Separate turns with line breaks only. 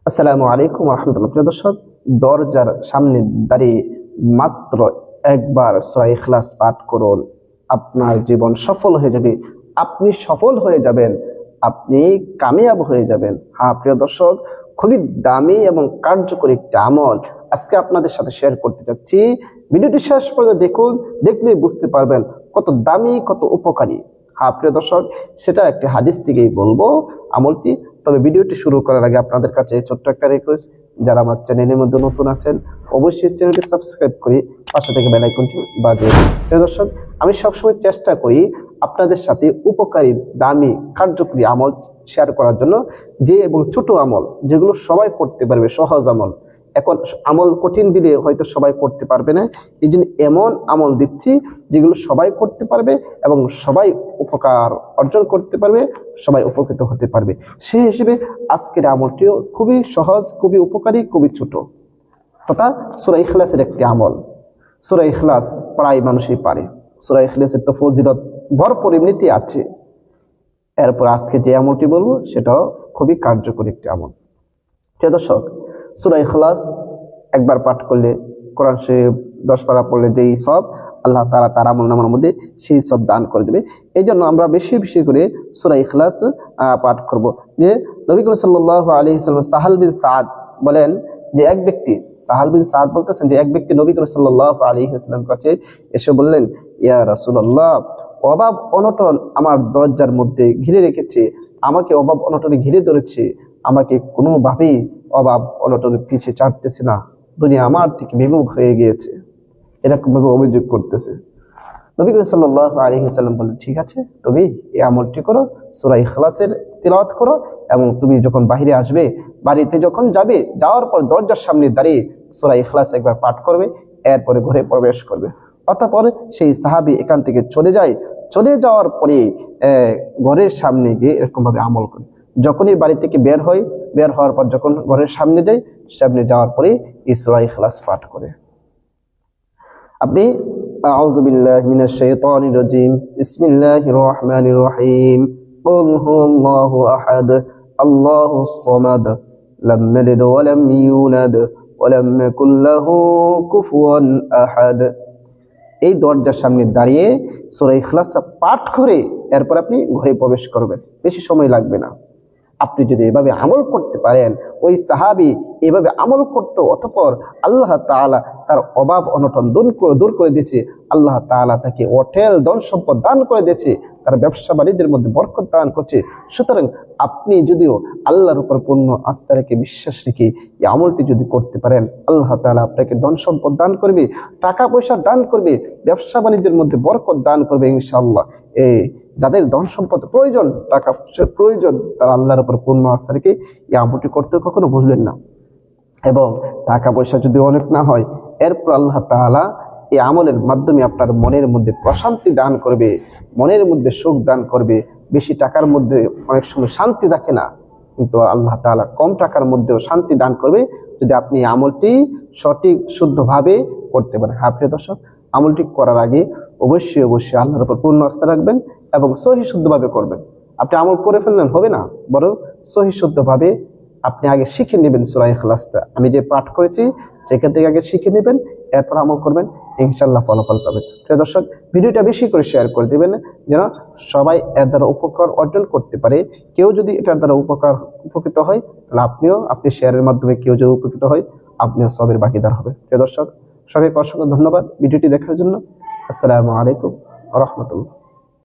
আসসালামু আলাইকুম রহমতুল্লাহ। প্রিয় দর্শক, দরজার সামনে দাঁড়িয়ে মাত্র একবার সূরা ইখলাস পাঠ করুন, আপনার জীবন সফল হয়ে যাবে। আপনি সফল হয়ে যাবেন, আপনি কামিয়াব হয়ে যাবেন। হ্যাঁ প্রিয় দর্শক, খুবই দামি এবং কার্যকরী একটি আমল আজকে আপনাদের সাথে শেয়ার করতে যাচ্ছি। ভিডিওটি শেষ পর্যন্ত দেখুন, দেখলে বুঝতে পারবেন কত দামি, কত উপকারী। হ্যাঁ প্রিয় দর্শক, সেটা একটি হাদিস থেকেই বলবো আমলটি। তবে ভিডিওটি শুরু করার আগে আপনাদের কাছে ছোট্ট একটা রিকোয়েস্ট, যারা আমার চ্যানেলের মধ্যে নতুন আছেন অবশ্যই চ্যানেলটি সাবস্ক্রাইব করে পাশে থেকে বেল আইকনটি বাজিয়ে দিন। প্রিয় দর্শক, আমি সবসময় চেষ্টা করি আপনাদের সাথে উপকারী, দামি, কার্যকরী আমল শেয়ার করার জন্য, যে এবং ছোট আমল যেগুলো সবাই করতে পারবে, সহজ আমল। এখন আমল কঠিন দিলে হয়তো সবাই করতে পারবে না, এই জন্য এমন আমল দিচ্ছি যেগুলো সবাই করতে পারবে এবং সবাই উপকার অর্জন করতে পারবে, সবাই উপকৃত হতে পারবে। সেই হিসেবে আজকের আমলটিও খুবই সহজ, খুবই উপকারী, খুবই ছোট, তথা সূরা ইখলাসের একটি আমল। সূরা ইখলাস প্রায় মানুষই পারে। সূরা ইখলাসের তো ফজিলত ভরপুর এমনিতে আছে। এরপর আজকে যে আমলটি বলবো সেটাও খুবই কার্যকরী একটি আমল। প্রিয় দর্শক, সূরা ইখলাস একবার পাঠ করলে, কোরআন শরীফ 10 পারা পড়লে যেই সব আল্লাহ তাআলা তার আমলনামার মধ্যে সেই সব দান করে দেবে। এই জন্য আমরা বেশি বেশি করে সূরা ইখলাস পাঠ করব। যে নবী করিম সাল্লাল্লাহু আলাইহি ওয়াসাল্লাম সাহাল বিন সাদ বলেন যে এক ব্যক্তি, সাহাল বিন সাদ বলতেছেন যে এক ব্যক্তি নবী করিম সাল্লাল্লাহু আলাইহি ওয়াসাল্লামের কাছে এসে বললেন, ইয়া রাসূলুল্লাহ, অভাব অনটন আমার দরজার মধ্যে ঘিরে রেখেছে, আমাকে অভাব অনটনে ঘিরে ধরেছে, আমাকে কোনোভাবেই অভাব অনটনের পিছিয়ে ছাড়তেছে না, দুনিয়া আমার থেকে বিমুখ হয়ে গিয়েছে, এরকম ভাবে অভিযোগ করতেছে। নবী করিম সাল্লাল্লাহু আলাইহি ওয়াসাল্লাম বললেন, ঠিক আছে, তুমি এই আমলটি করো, সূরা ইখলাসের তিলাওয়াত করো, এবং তুমি যখন বাহিরে আসবে, বাড়িতে যখন যাবে, যাওয়ার পর দরজার সামনে দাঁড়িয়ে সূরা ইখলাস একবার পাঠ করবে, এরপরে ঘরে প্রবেশ করবে। অতঃপর সেই সাহাবী এখান থেকে চলে যায়। চলে যাওয়ার পরে ঘরের সামনে গিয়ে এরকম ভাবে আমল করে। যখনই বাড়ি থেকে বের হয়, বের হওয়ার পর যখন ঘরের সামনে যায়, সামনে যাওয়ার পরে এই সূরা ইখলাস পাঠ করে। আপনি আউযু বিল্লাহি মিনাশ শাইতানির রাজীম, বিসমিল্লাহির রহমানির রহিম, কুল হুয়াল্লাহু আহাদ, আল্লাহুস সামাদ, লাম ইয়ালিদ ওয়া লাম ইউলাদ ওয়া লাম ইয়াকুল লাহু কুফুয়ান আহাদ। এই দরজার সামনে দাঁড়িয়ে সূরা ইখলাস পাঠ করে এরপর আপনি ঘরে প্রবেশ করবেন। বেশি সময় লাগবে না। আপনি যদি এভাবে আমল করতে পারেন, ওই সাহাবী এভাবে আমল করতো, অতঃপর আল্লাহ তাআলা তার অভাব অনটন দূর করে দিয়েছে, আল্লাহ তাআলা তাকে অটেল ধন সম্পদ দান করে দিয়েছে, তার ব্যবসা বাণিজ্যের মধ্যে বরকত দান করছে। সুতরাং আপনি যদিও আল্লাহর উপর পূর্ণ আস্থা রেখে, বিশ্বাস রেখে এই আমলটি যদি করতে পারেন, আল্লাহ তাআলা আপনাকে ধন সম্পদ দান করবে, টাকা পয়সা দান করবে, ব্যবসা বাণিজ্যের মধ্যে বরকত দান করবে ইনশাআল্লাহ। যাদের ধন সম্পদ প্রয়োজন, টাকা পয়সার প্রয়োজন, তারা আল্লাহর উপর পূর্ণ আস্থা রেখে এই আমলটি করতে কখনো ভুলবেন না। এবং টাকা পয়সা যদি অনেক না হয়, এরপর আল্লাহ তাআলা এই আমলের মাধ্যমে আপনার মনের মধ্যে প্রশান্তি দান করবে, মনের মধ্যে সুখ দান করবে। বেশি টাকার মধ্যে অনেক সময় শান্তি থাকে না, কিন্তু আল্লাহ তাআলা কম টাকার মধ্যেও শান্তি দান করবে যদি আপনি আমলটি সঠিক শুদ্ধভাবে করতে পারেন। হ্যাঁ প্রিয় দর্শক, আমলটি করার আগে অবশ্যই অবশ্যই আল্লাহর উপর পূর্ণ আস্থা রাখবেন এবং সহি শুদ্ধভাবে করবেন। আপনি আমল করে ফেললেন হবে না, বরং সহি শুদ্ধভাবে আপনি আগে শিখে নেবেন সূরা ইখলাসটা। আমি যে পাঠ করেছি সেখান থেকে আগে শিখে নেবেন, এরপর আমল করবেন, ইনশাআল্লাহ ফলাফল পাবেন। প্রিয় দর্শক, ভিডিওটা বেশি করে শেয়ার করে দিবেন যেন সবাই এর দ্বারা উপকার অর্জন করতে পারে। কেউ যদি এটার দ্বারা উপকৃত হয়, তাহলে আপনি শেয়ারের মাধ্যমে কেউ যদি উপকৃত হয়, আপনিও সবের বাকিদার হবে। প্রিয় দর্শক, সবাইকে অসংখ্য ধন্যবাদ ভিডিওটি দেখার জন্য। আসসালামু আলাইকুম ওয়া রাহমাতুল্লাহ।